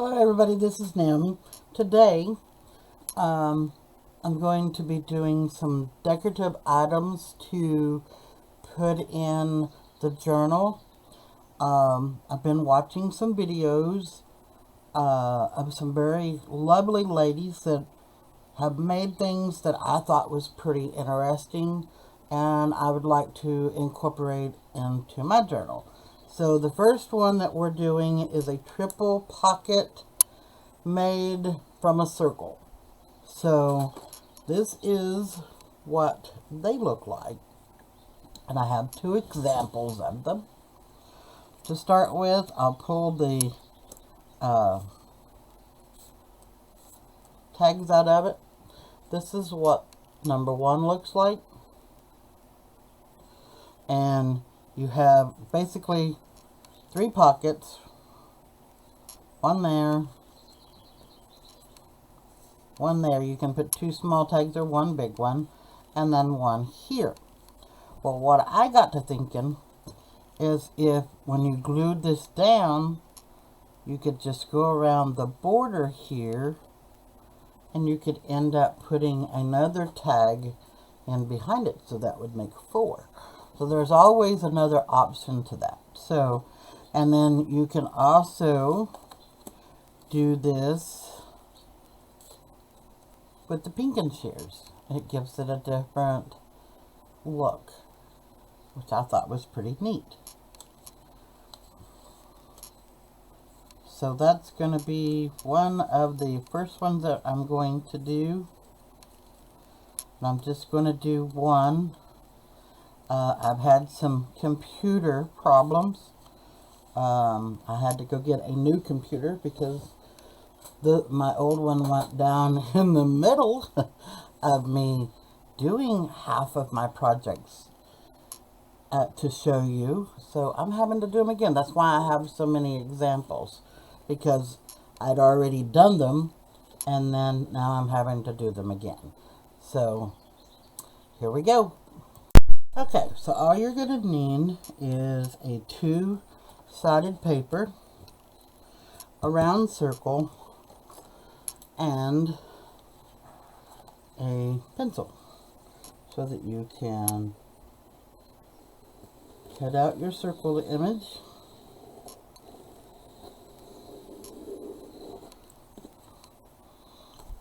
Hello everybody, this is Naomi. Today, I'm going to be doing some decorative items to put in the journal. I've been watching some videos of some very lovely ladies that have made things that I thought was pretty interesting, and I would like to incorporate into my journal. So the first one that we're doing is a triple pocket made from a circle. So this is what they look like, and I have two examples of them. To start with, I'll pull the tags out of it. This is what number one looks like, and you have basically three pockets, one there, one there. You can put two small tags or one big one, and then one here. Well, what I got to thinking is if when you glued this down, you could just go around the border here, and you could end up putting another tag in behind it, so that would make four. So there's always another option to that. So, and then you can also do this with the Pinkin shears. It gives it a different look, which I thought was pretty neat. So that's going to be one of the first ones that I'm going to do. And I'm just going to do one. I've had some computer problems. I had to go get a new computer because my old one went down in the middle of me doing half of my projects to show you. So I'm having to do them again. That's why I have so many examples, because I'd already done them, and then now I'm having to do them again. So here we go. Okay, so all you're going to need is a two-sided paper, a round circle, and a pencil, so that you can cut out your circle image.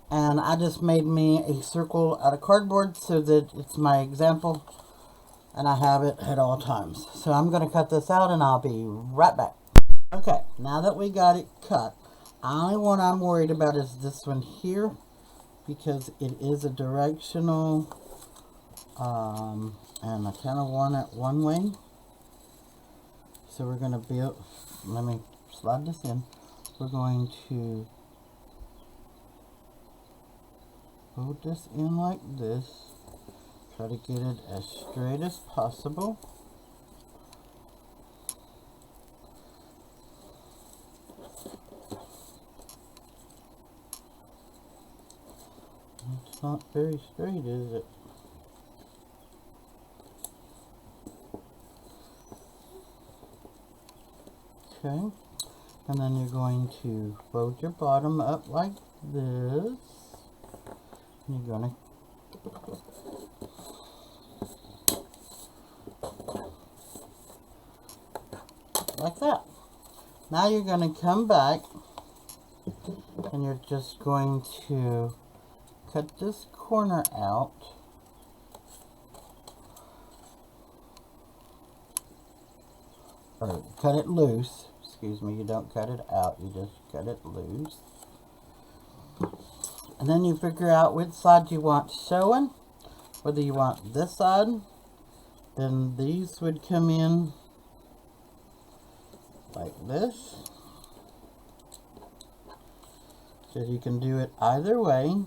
And I just made me a circle out of cardboard so that it's my example, and I have it at all times. So I'm going to cut this out, and I'll be right back. Okay, now that we got it cut, the only one I'm worried about is this one here, because it is a directional, and I kind of want it one way. So we're going to build, let me slide this in. We're going to fold this in like this. Try to get it as straight as possible. It's not very straight, is it? Okay, and then you're going to fold your bottom up like this. You're going to like that. Now you're going to come back, and you're just going to cut this corner out. Or cut it loose. Excuse me, you don't cut it out, you just cut it loose. And then you figure out which side you want showing. Whether you want this side, then these would come in like this. So you can do it either way.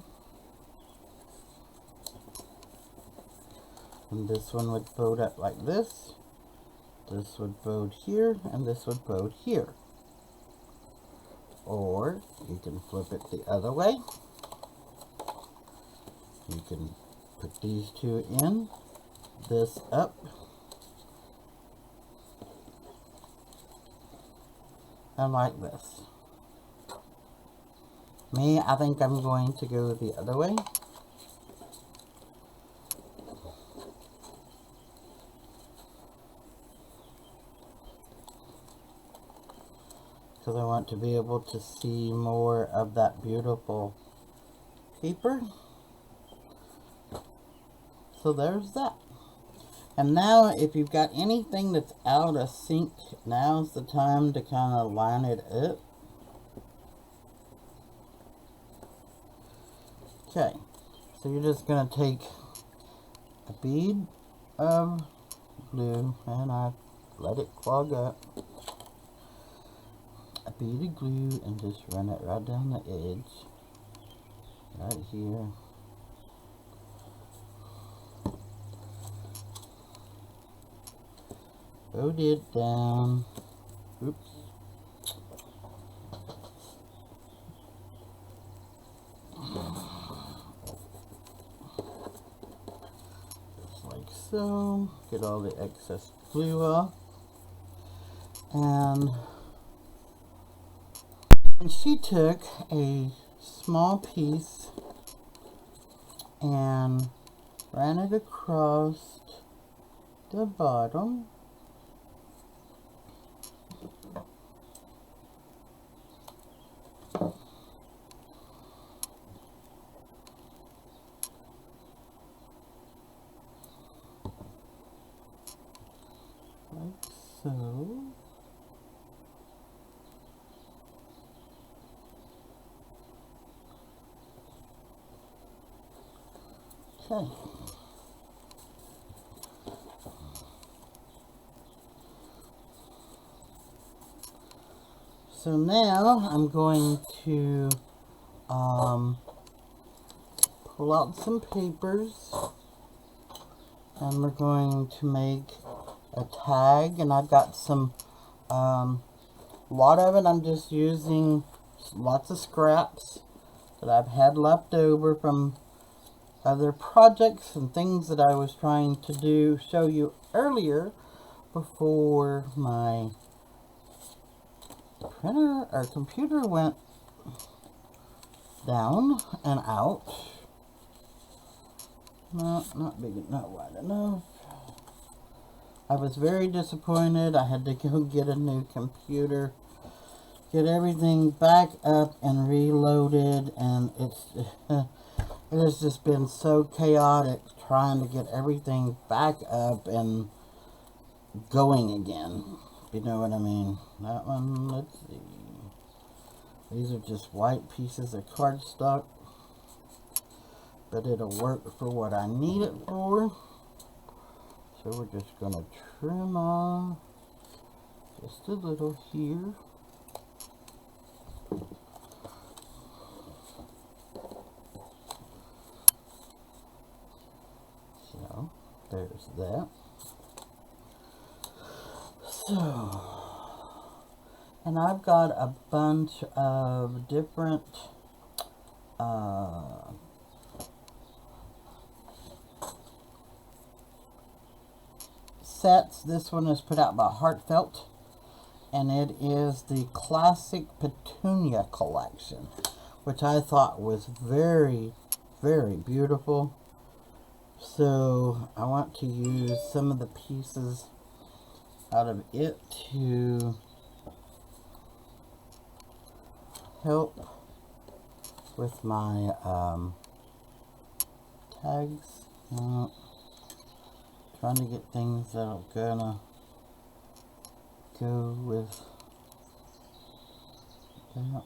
And this one would fold up like this. This would fold here, and this would fold here. Or you can flip it the other way. You can put these two in, this up, and like this. Me, I think I'm going to go the other way. Because I want to be able to see more of that beautiful paper. So there's that. And now if you've got anything that's out of sync, now's the time to kind of line it up. Okay, so you're just going to take a bead of glue, and I let it clog up. A bead of glue and just run it right down the edge, right here. Load it down. Oops. Just like so. Get all the excess glue off. And she took a small piece and ran it across the bottom. Like so. Okay. So now I'm going to pull out some papers, and we're going to make a tag. And I've got some, a lot of it I'm just using lots of scraps that I've had left over from other projects and things that I was trying to show you earlier before my printer or computer went down and out. No, not big, not wide enough. I was very disappointed. I had to go get a new computer, get everything back up and reloaded, and it has just been so chaotic trying to get everything back up and going again. You know what I mean? That one, let's see. These are just white pieces of cardstock, but it'll work for what I need it for. So we're just going to trim off just a little here. So there's that. So, and I've got a bunch of different sets. This one is put out by Heartfelt, and it is the Classic Petunia collection, which I thought was very, very beautiful. So I want to use some of the pieces out of it to help with my tags. Trying to get things that are gonna go with that.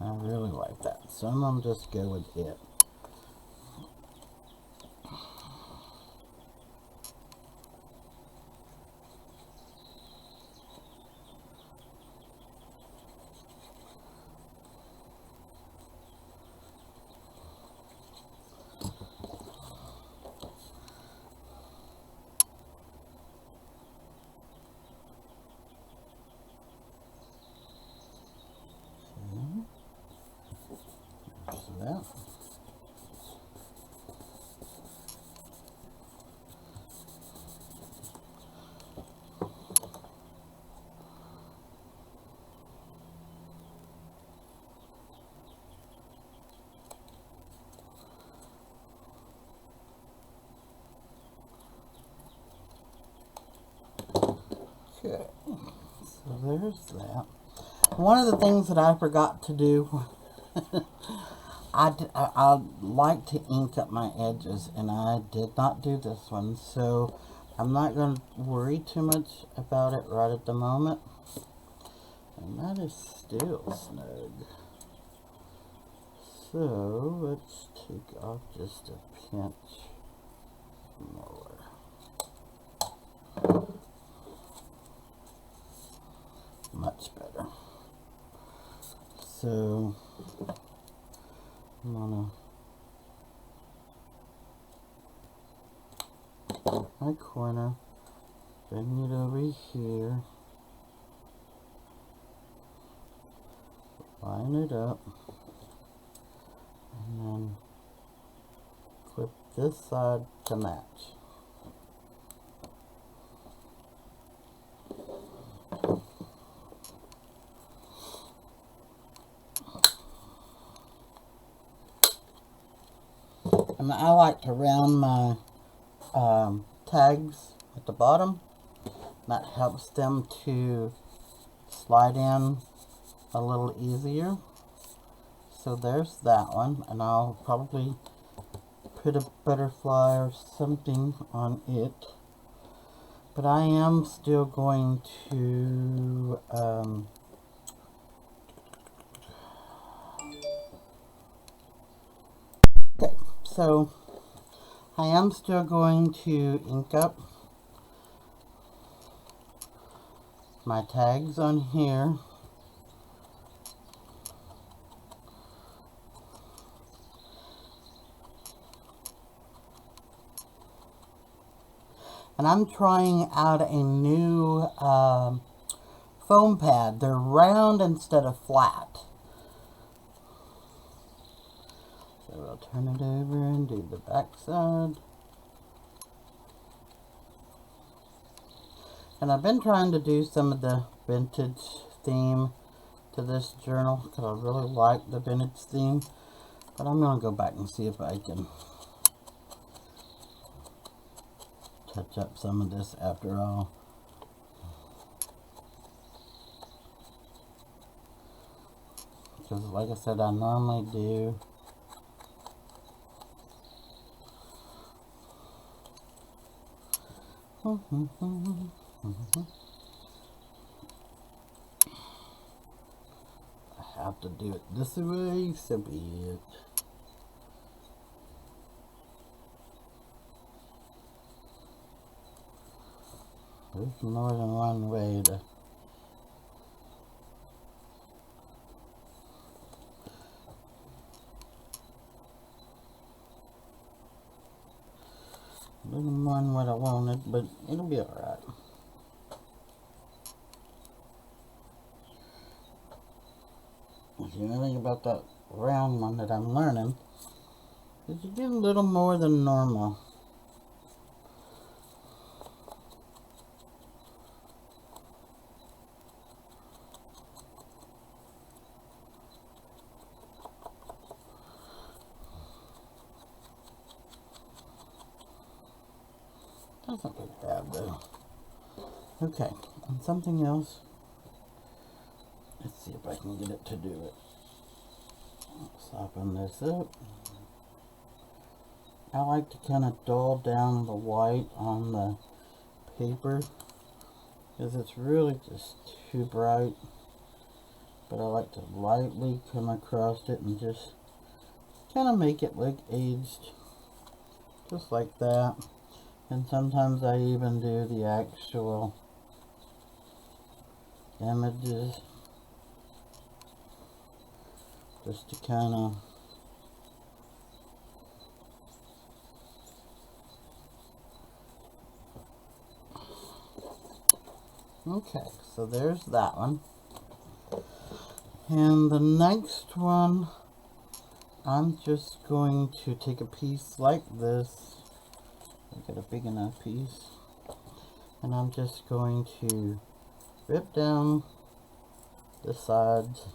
I really like that, so I'm gonna just go with it. So that. Okay, so there's that. One of the things that I forgot to do, I like to ink up my edges, and I did not do this one, so I'm not going to worry too much about it right at the moment. And that is still snug. So let's take off just a pinch more. Much better. So I'm gonna my corner, bring it over here, line it up, and then clip this side to match. And I like to round my tags at the bottom. That helps them to slide in a little easier. So there's that one, and I'll probably put a butterfly or something on it. But I am still going to okay, so I am still going to ink up my tags on here. And I'm trying out a new foam pad. They're round instead of flat. So I'll turn it over and do the back side. And I've been trying to do some of the vintage theme to this journal because I really like the vintage theme. But I'm going to go back and see if I can touch up some of this after all. Because like I said, I normally do I have to do it this way, so be it. There's more than one way to didn't mind what I wanted, but it'll be alright. The only thing about that round one that I'm learning is you get a little more than normal. That's not really bad though. Okay, and something else. Let's see if I can get it to do it. Soften this up. I like to kind of dull down the white on the paper because it's really just too bright. But I like to lightly come across it and just kind of make it look aged. Just like that. And sometimes I even do the actual images just to kind of okay, so there's that one. And the next one, I'm just going to take a piece like this. I got a big enough piece. And I'm just going to rip down the sides.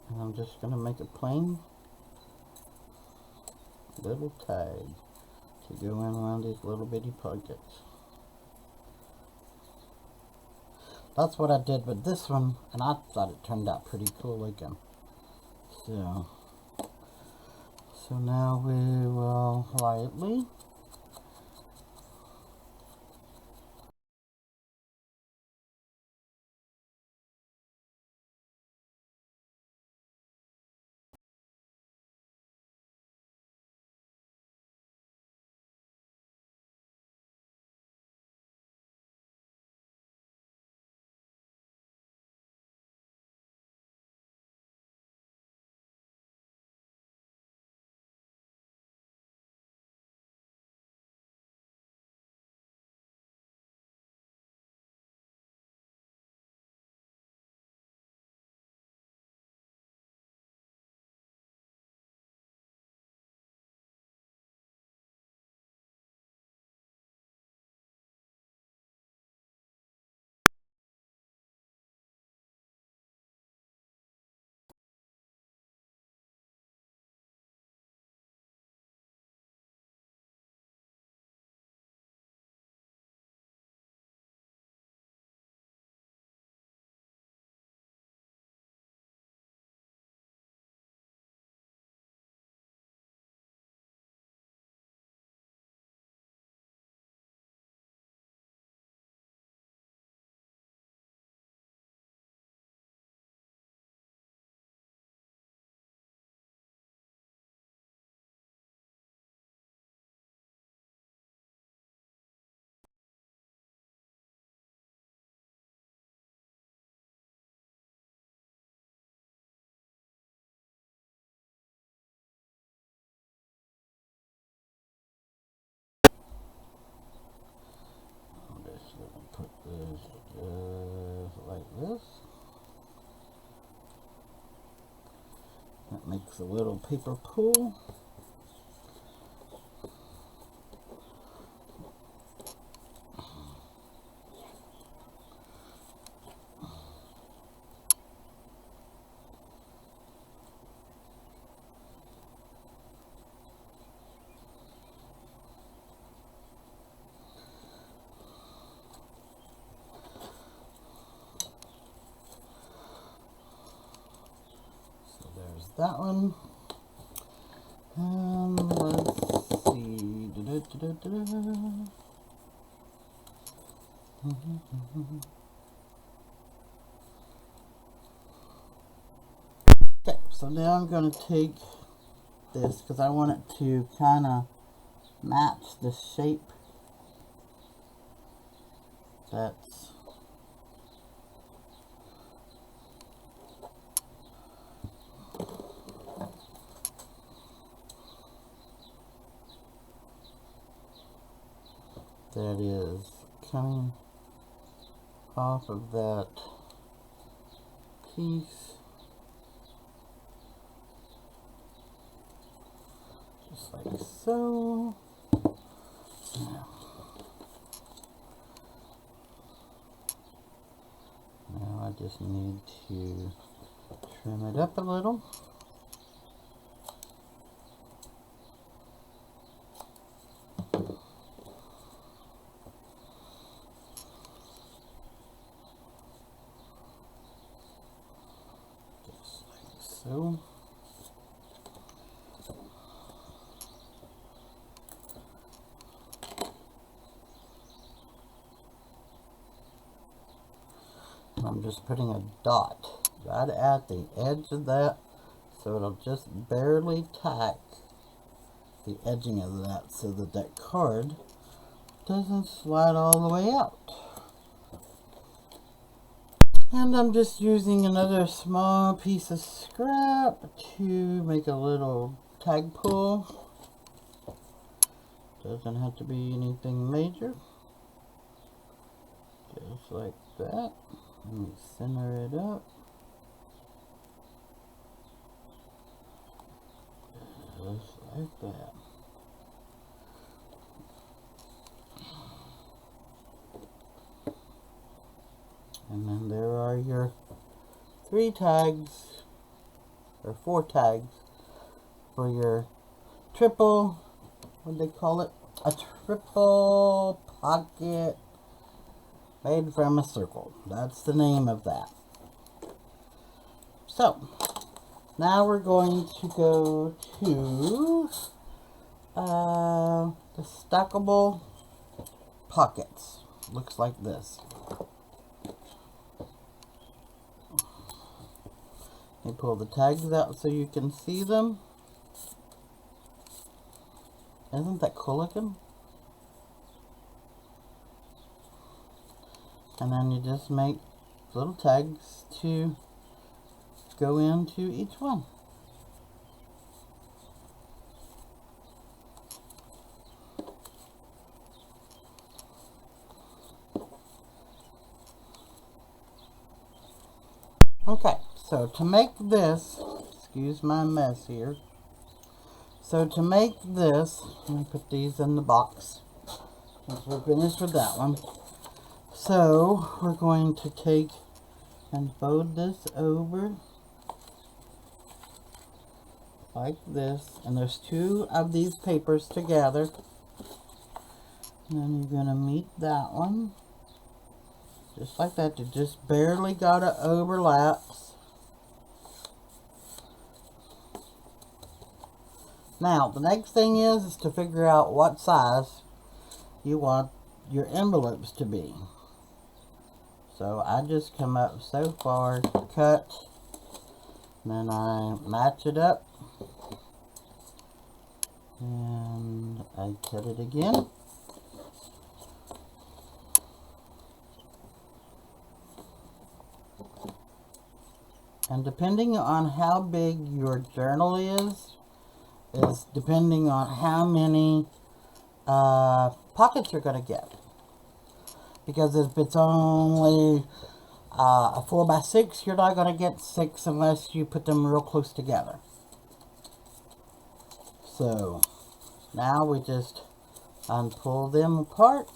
And I'm just going to make it plain. little tag to go in one of these little bitty pockets. That's what I did with this one, and I thought it turned out pretty cool looking. So now we will lightly put this just like this. That makes a little paper pull. That one, and let's see. Okay, so now I'm going to take this because I want it to kind of match the shape that's that is coming off of that piece, just like so. Now I just need to trim it up a little. Just like so. I'm just putting a dot right at the edge of that, so it'll just barely tack the edging of that so that that card doesn't slide all the way out. And I'm just using another small piece of scrap to make a little tag pull. Doesn't have to be anything major. Just like that. Let me center it up. Just like that. And then there are your 3 tags, or 4 tags, for your triple, what do they call it? A triple pocket made from a circle. That's the name of that. So, now we're going to go to the stackable pockets. Looks like this. You pull the tags out so you can see them. Isn't that cool looking? And then you just make little tags to go into each one. Okay, so to make this, excuse my mess here. So to make this, let me put these in the box once we're finished with that one. So we're going to take and fold this over like this, and there's two of these papers together, and then you're going to meet that one just like that. You just barely gotta overlaps. Now the next thing is to figure out what size you want your envelopes to be. So I just come up so far, cut, and then I match it up, and I cut it again. And depending on how big your journal is depending on how many pockets you're going to get. Because if it's only a 4x6, you're not going to get 6 unless you put them real close together. So now we just unpull them apart.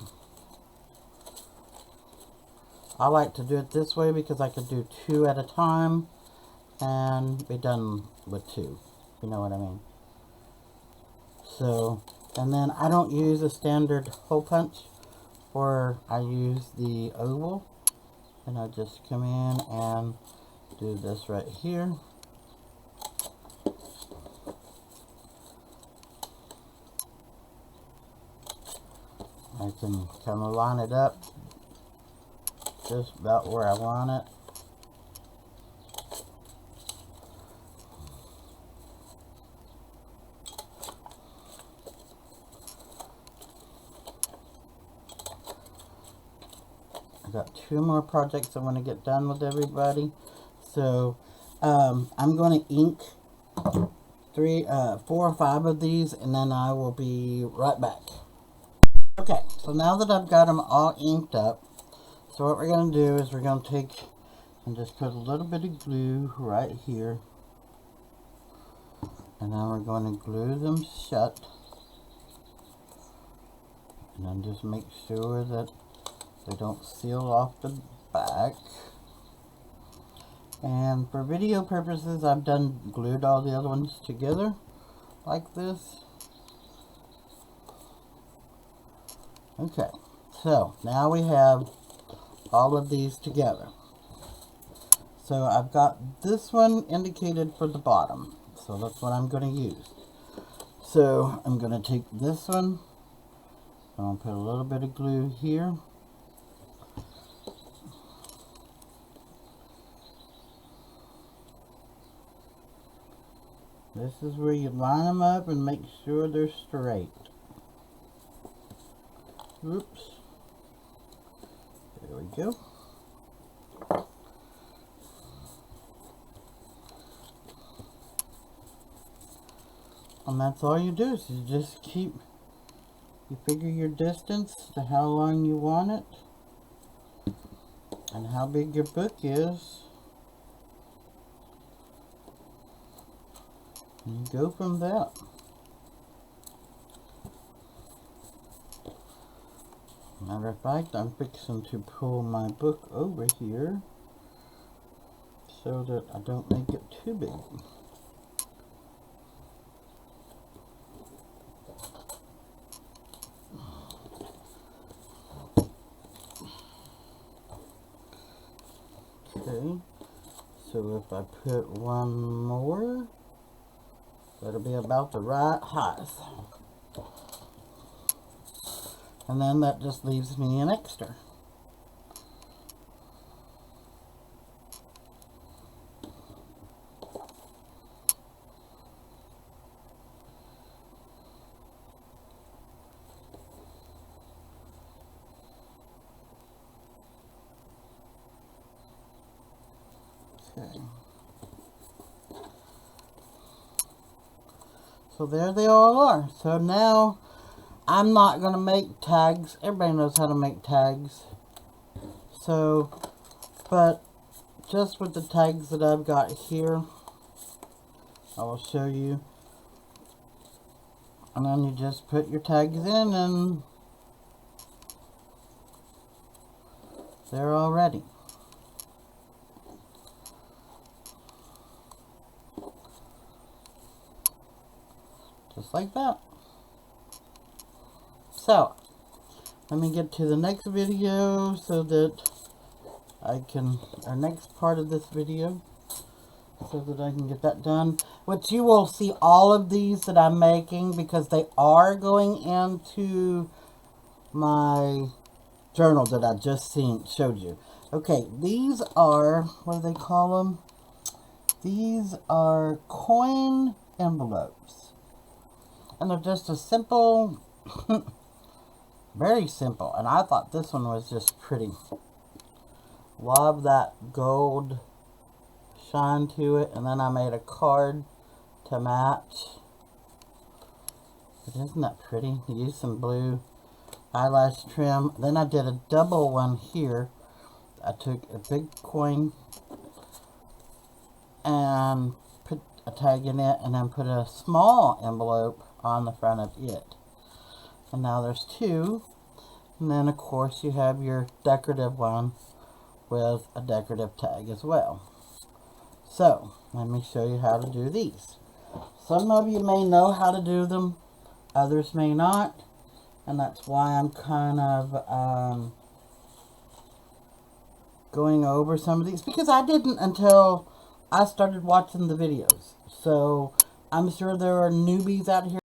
I like to do it this way because I could do 2 at a time and be done with 2. You know what I mean? So, and then I don't use a standard hole punch, or I use the oval, and I just come in and do this right here. I can kind of line it up just about where I want it. I got 2 more projects I want to get done with everybody. So I'm going to ink 4 or 5 of these, and then I will be right back. Okay, so now that I've got them all inked up, so what we're going to do is we're going to take and just put a little bit of glue right here, and then we're going to glue them shut, and then just make sure that they don't seal off the back. And for video purposes, I've glued all the other ones together like this. Okay, so now we have all of these together. So I've got this one indicated for the bottom, so that's what I'm going to use. So I'm going to take this one, I'm going to put a little bit of glue here. This is where you line them up and make sure they're straight. Oops. There we go. And that's all you do, is you just you figure your distance to how long you want it and how big your book is. And you go from that. Matter of fact, I'm fixing to pull my book over here so that I don't make it too big. Okay, so if I put one more, that'll be about the right height. And then that just leaves me an extra. Okay. So there they all are. So now I'm not going to make tags. Everybody knows how to make tags. So, but just with the tags that I've got here, I will show you. And then you just put your tags in and they're all ready. Just like that. So, let me get to the next video so that I can, our next part of this video, so that I can get that done. Which you will see all of these that I'm making because they are going into my journal that I just showed you. Okay, these are, what do they call them? These are coin envelopes. And they're just a simple, very simple. And I thought this one was just pretty. Love that gold shine to it. And then I made a card to match. But isn't that pretty? Use some blue eyelash trim. Then I did a double one here. I took a big coin and put a tag in it, and then put a small envelope on the front of it. And now there's two. And then of course you have your decorative one with a decorative tag as well. So let me show you how to do these. Some of you may know how to do them, others may not, and that's why I'm kind of going over some of these, because I didn't until I started watching the videos. So I'm sure there are newbies out here.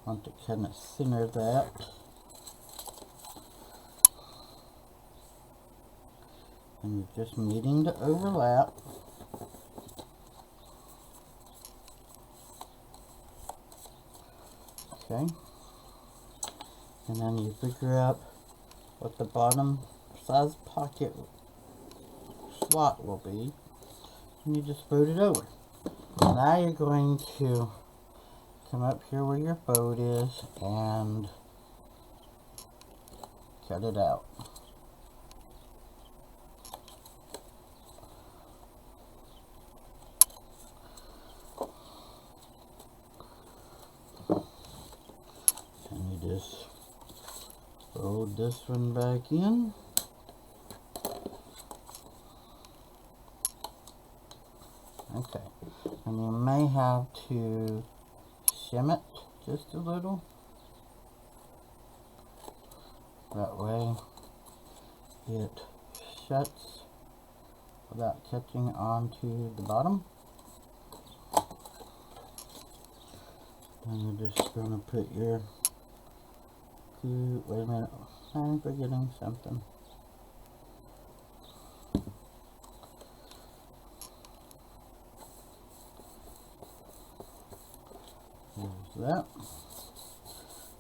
I want to kind of center that. And you're just meeting the overlap. Okay. And then you figure out what the bottom size pocket slot will be. And you just fold it over. Now you're going to come up here where your fold is and cut it out. And you just fold this one back in. Okay, and you may have to shim it just a little. That way it shuts without catching onto the bottom. And you're just going to put your glue. Wait a minute, I'm forgetting something. There's that.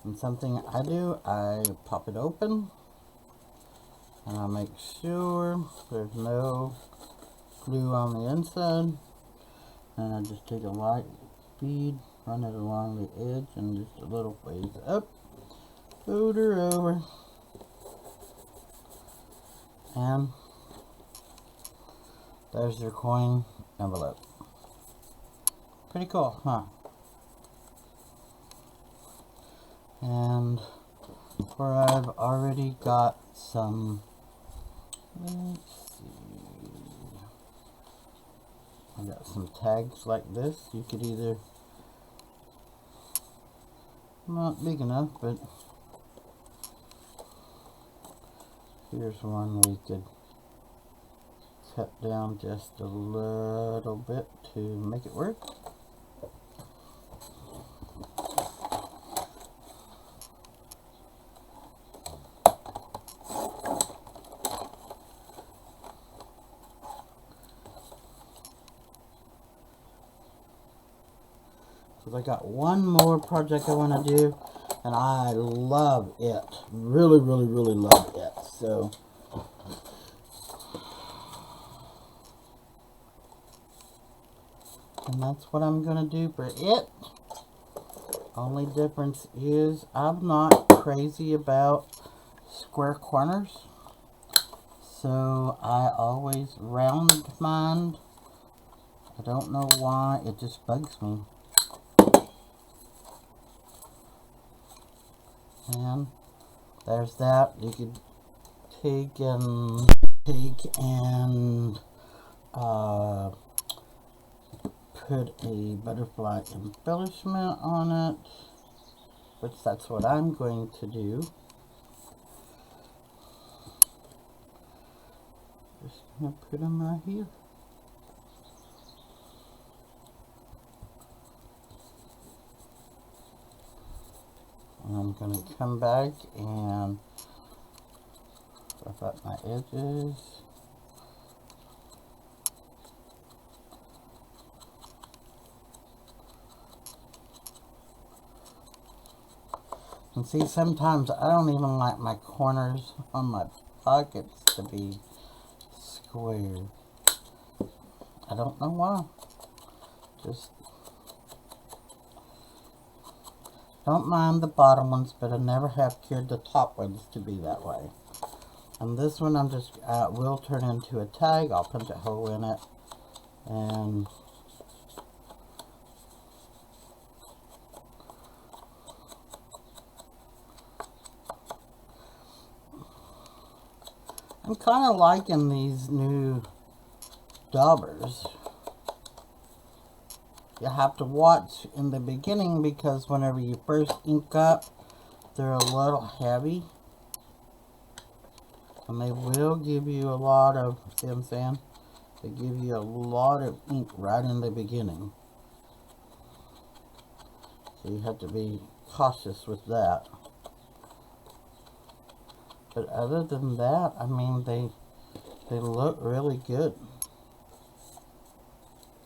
And something I do, I pop it open and I make sure there's no glue on the inside. And I just take a light bead, run it along the edge and just a little ways up, fold her over, and there's your coin envelope. Pretty cool, huh? And where I've already got some, let's see, I got some tags like this. You could either, not big enough, but here's one we could cut down just a little bit to make it work. So I got one more project I want to do, and I love it. Really, really, really love it. So and that's what I'm going to do for it. Only difference is I'm not crazy about square corners. So I always round mine. I don't know why, it just bugs me. And there's that. You could take and put a butterfly embellishment on it, which that's what I'm going to do. Just gonna put them right here. And I'm gonna come back and rough up my edges. And see, sometimes I don't even like my corners on my pockets to be square. I don't know why. Just don't mind the bottom ones, but I never have cared the top ones to be that way. And this one I'm just will turn into a tag. I'll punch a hole in it, and I'm kind of liking these new daubers. You have to watch in the beginning because whenever you first ink up, they're a little heavy. And they will give you a lot of, see what I'm saying? They give you a lot of ink right in the beginning. So you have to be cautious with that. But other than that, I mean, they look really good.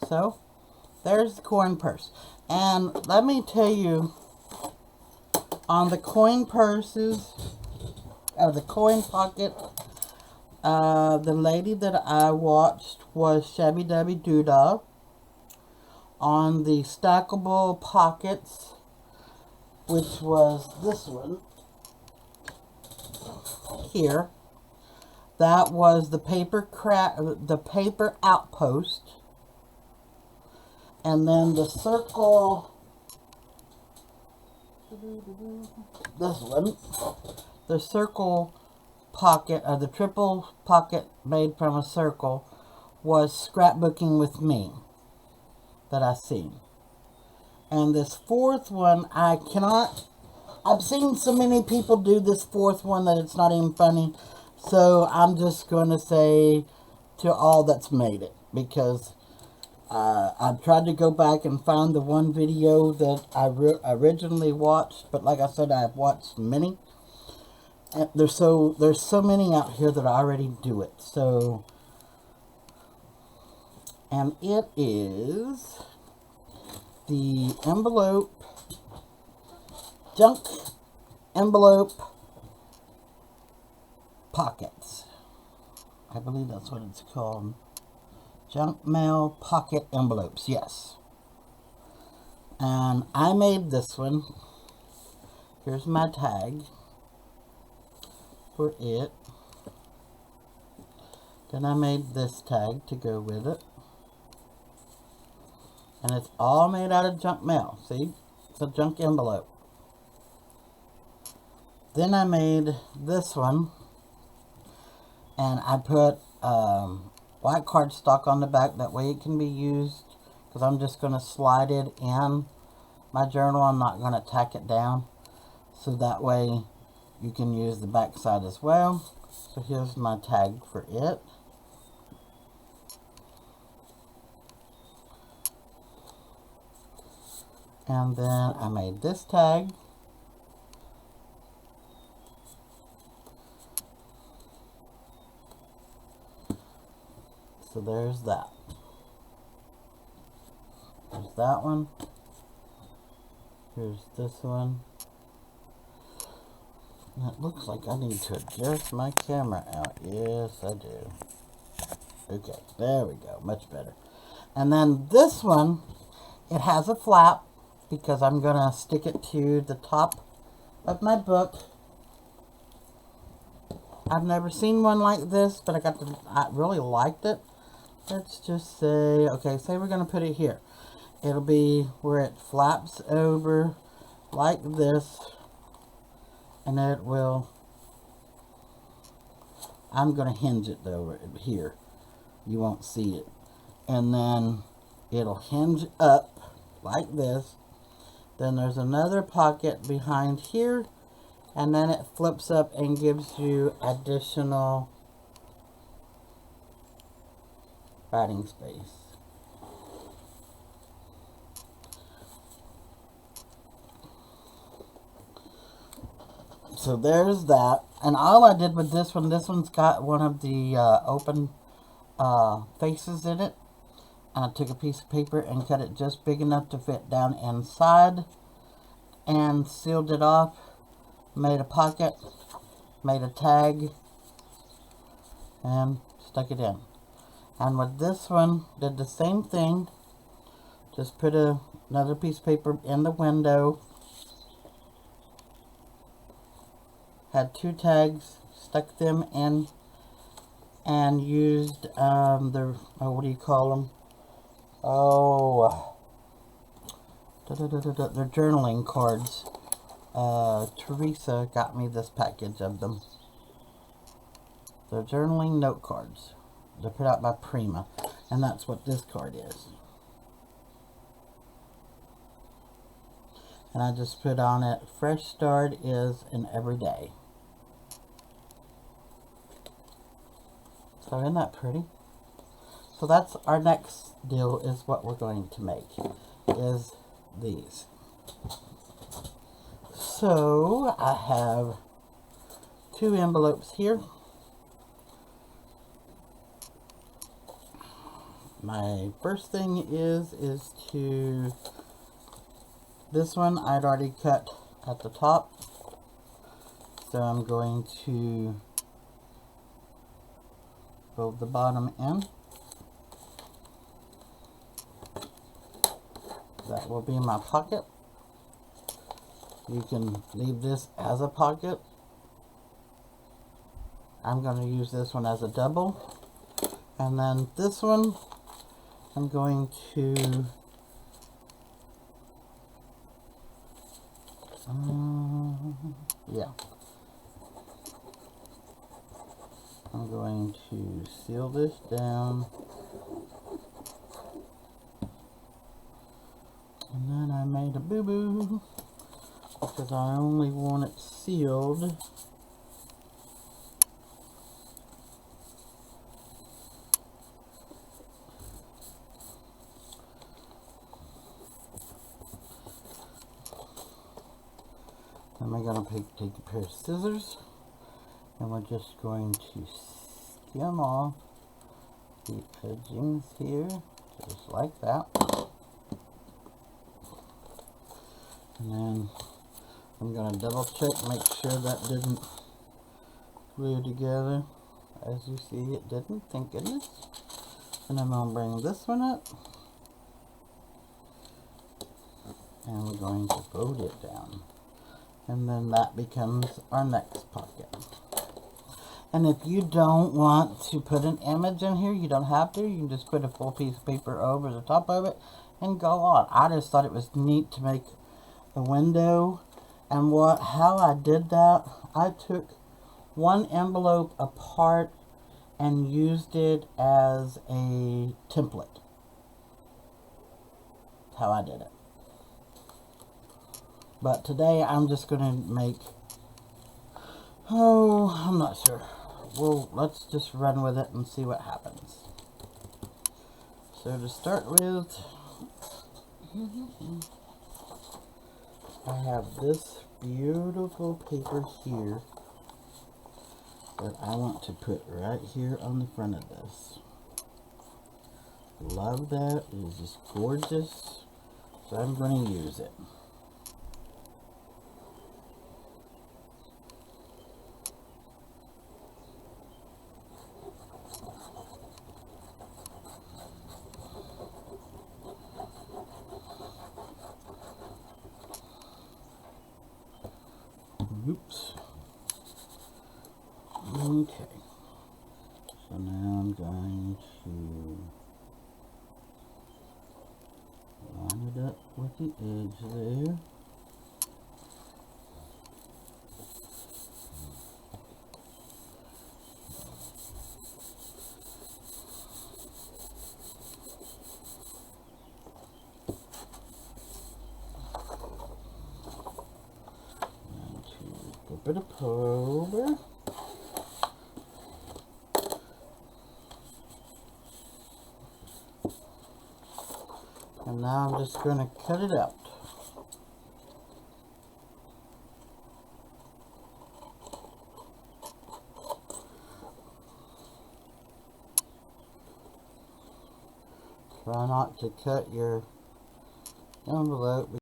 So, there's the coin purse. And let me tell you, on the coin purses, or the coin pocket, the lady that I watched was Shabby Dabby Doodah. On the stackable pockets, which was this one here, that was the paper outpost. And then the circle, this one, the circle pocket, or the triple pocket made from a circle, was Scrapbooking with Me. that I've seen. And this fourth one, I've seen so many people do this fourth one that it's not even funny. So I'm just going to say to all that's made it, because I've tried to go back and find the one video that I originally watched, but like I said, I've watched many. And there's so many out here that already do it. So, and it is the junk envelope pockets. I believe that's what it's called. Junk mail pocket envelopes, yes. And I made this one. Here's my tag for it. Then I made this tag to go with it. And it's all made out of junk mail. See? It's a junk envelope. Then I made this one. And I put white cardstock on the back. That way it can be used. Because I'm just going to slide it in my journal. I'm not going to tack it down. So that way you can use the back side as well. So here's my tag for it. And then I made this tag. So there's that. There's that one. Here's this one. And it looks like I need to adjust my camera out. Yes, I do. Okay, there we go. Much better. And then this one, it has a flap because I'm going to stick it to the top of my book. I've never seen one like this, but I really liked it. Let's just say, okay, say we're going to put it here. It'll be where it flaps over like this, and it will, I'm going to hinge it though here. You won't see it. And then it'll hinge up like this. Then there's another pocket behind here, and then it flips up and gives you additional writing space. So there's that. And all I did with this one's got one of the open faces in it. And I took a piece of paper and cut it just big enough to fit down inside. And sealed it off. Made a pocket. Made a tag. And stuck it in. And with this one, did the same thing. Just put another piece of paper in the window. Had two tags, stuck them in, and used what do you call them? They're journaling cards. Teresa got me this package of them. They're journaling note cards. They're put out by Prima, and that's what this card is. And I just put on it, fresh start is an everyday. So isn't that pretty? So that's our next deal, is what we're going to make, is these. So I have two envelopes here. My first thing is to, this one I'd already cut at the top. So I'm going to fold the bottom in. That will be my pocket. You can leave this as a pocket. I'm going to use this one as a double. And then this one, I'm going to I'm going to seal this down And then I made a boo-boo because I only want it sealed. Then we're going to take a pair of scissors and we're just going to skim off the edgings here, just like that. And then I'm going to double check, make sure that didn't glue together. As you see, it didn't, thank goodness. And I'm going to bring this one up. And we're going to fold it down. And then that becomes our next pocket. And if you don't want to put an image in here, you don't have to. You can just put a full piece of paper over the top of it and go on. I just thought it was neat to make a window. And how I did that, I took one envelope apart and used it as a template. That's how I did it. But today I'm just going to make, I'm not sure. Well, let's just run with it and see what happens. So to start with, I have this beautiful paper here that I want to put right here on the front of this. Love that. It is just gorgeous. So I'm going to use it. Oops. Okay. So now I'm going to line it up with the edge there. Flip it over. And now I'm just going to cut it out. Try not to cut your envelope.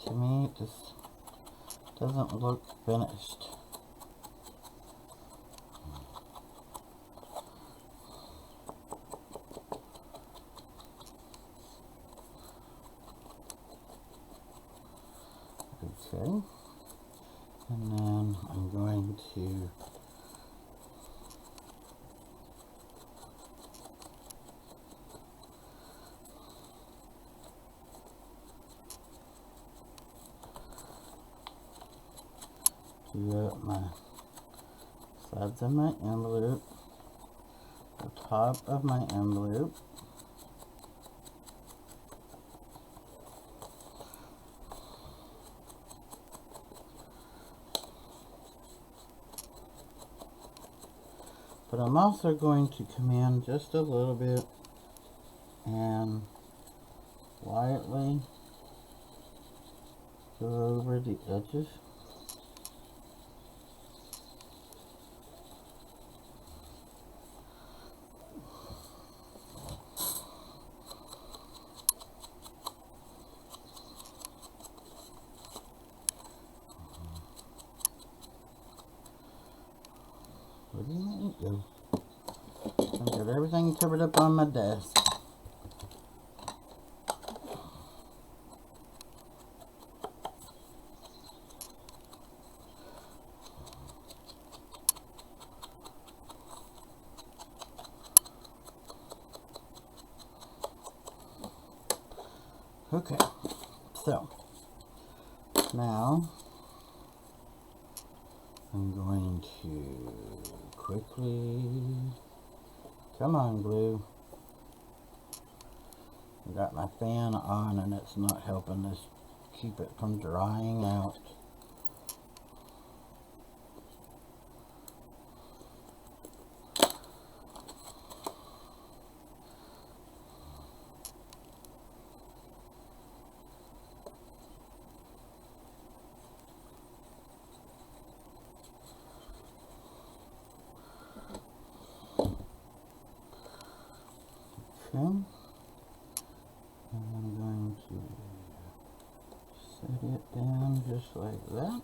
To me, it just doesn't look finished. Okay. And then I'm going to Got my sides of my envelope, the top of my envelope. But I'm also going to come in just a little bit and lightly go over the edges. Where do you let it go? I've got everything covered up on my desk. Okay, so now I'm going to quickly, come on glue. I got my fan on and it's not helping us keep it from drying out. Okay, and I'm going to set it down just like that.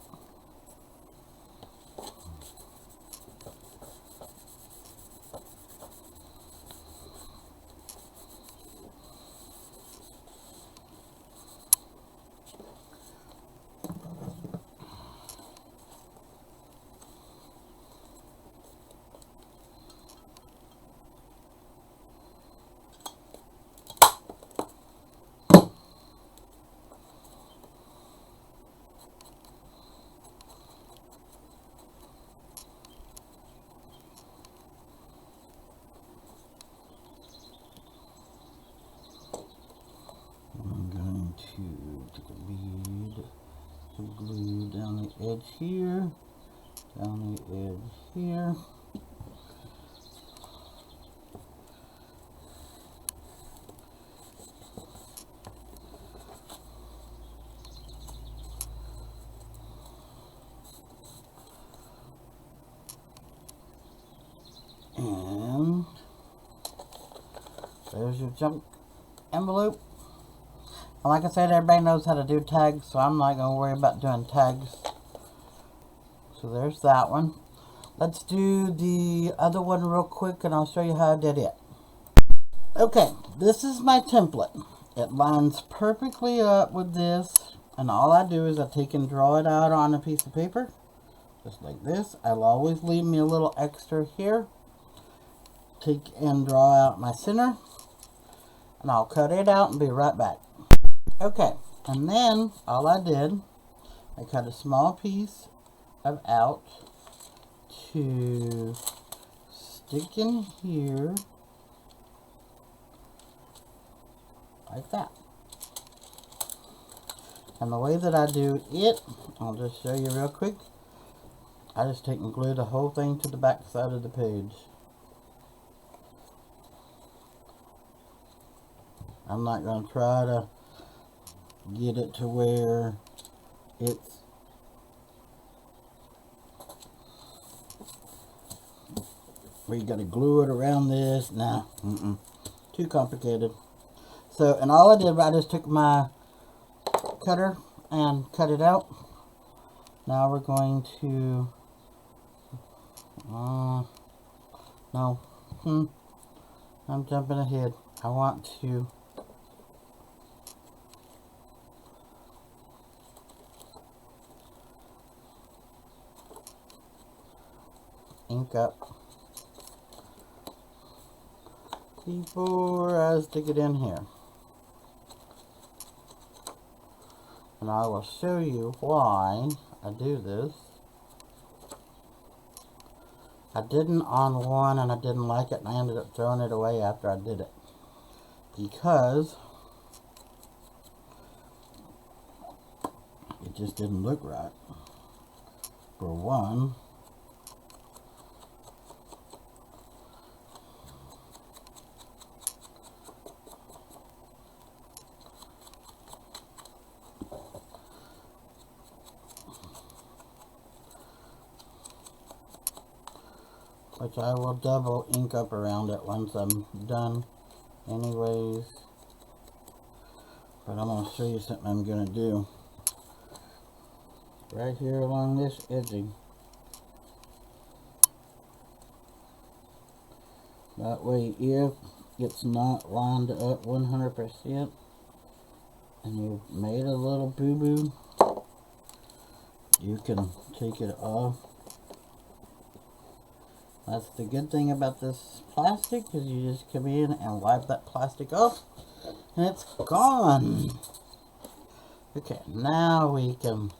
I'm going to take a bead of glue down the edge here, down the edge here. And there's your junk envelope. And like I said, everybody knows how to do tags, so I'm not going to worry about doing tags. So there's that one. Let's do the other one real quick and I'll show you how I did it. Okay, this is my template. It lines perfectly up with this, and all I do is I take and draw it out on a piece of paper, just like this. I'll always leave me a little extra here. Take and draw out my center, and I'll cut it out and be right back. Okay, and then all I did, I cut a small piece of out to stick in here like that. And the way that I do it, I'll just show you real quick. I just take and glue the whole thing to the back side of the page. I'm not going to try to get it to where it's where you got to glue it around this. Nah, too complicated. So, and all I did, I just took my cutter and cut it out. Now we're going to, no, I'm jumping ahead. I want to ink up before I stick it in here. And I will show you why I do this. I didn't on one and I didn't like it, and I ended up throwing it away after I did it. Because it just didn't look right. For one, which I will double ink up around it once I'm done anyways. But I'm going to show you something I'm going to do. Right here along this edging. That way if it's not lined up 100% and you've made a little boo-boo, you can take it off. That's the good thing about this plastic, is you just come in and wipe that plastic off and it's gone. Okay, now we can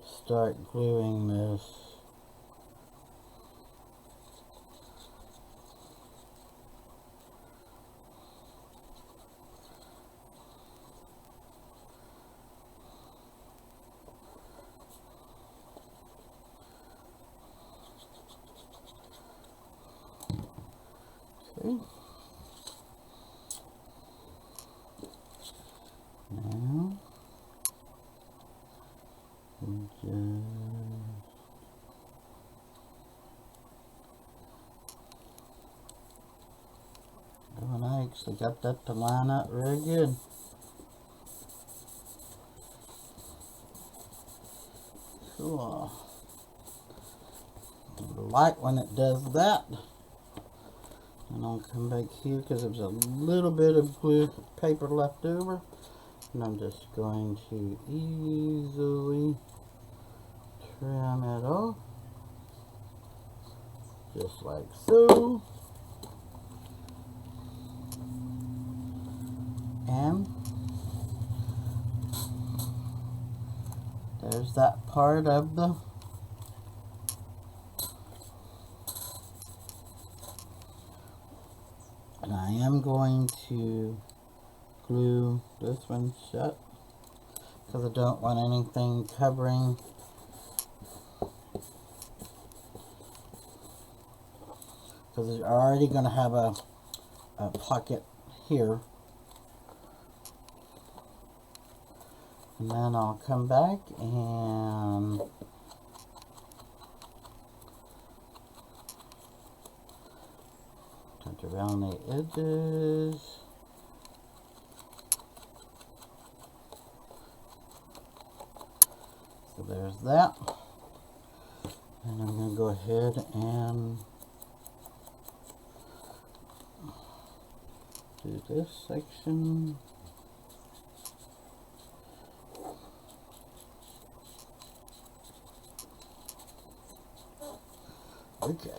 start gluing this. Okay. Now, we just oh, and I actually got that to line up very good. Cool. I like when it does that. And I'll come back here because there's a little bit of glue paper left over. And I'm just going to easily trim it off. Just like so. And there's that part of the and I am going to glue this one shut because I don't want anything covering because you're already going to have a pocket here. And then I'll come back and touch around the edges. So there's that. And I'm going to go ahead and do this section. Okay.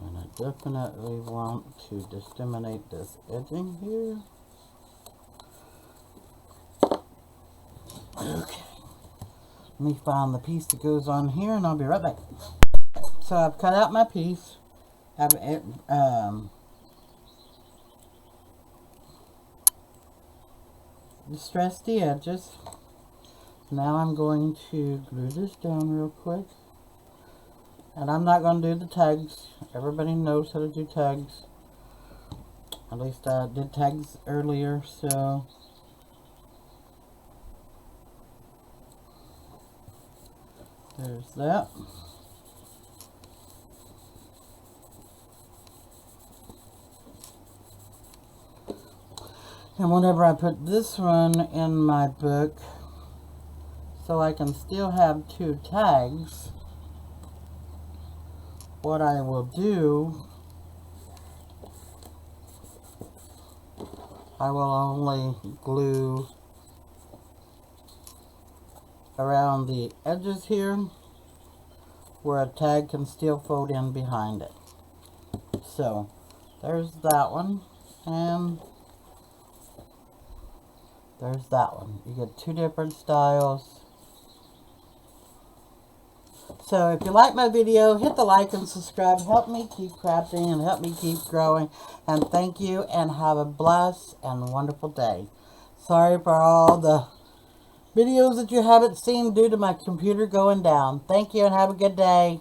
And I definitely want to disseminate this edging here. Okay. Let me find the piece that goes on here and I'll be right back. So I've cut out my piece. I've distressed the edges. Now I'm going to glue this down real quick. And I'm not going to do the tags. Everybody knows how to do tags. At least I did tags earlier, so there's that. And whenever I put this one in my book, so I can still have 2 tags, what I will do, I will only glue around the edges here, where a tag can still fold in behind it. So there's that one, and there's that one. You get two different styles. So if you like my video, hit the like and subscribe. Help me keep crafting and help me keep growing. And thank you, and have a blessed and wonderful day. Sorry for all the videos that you haven't seen due to my computer going down. Thank you and have a good day.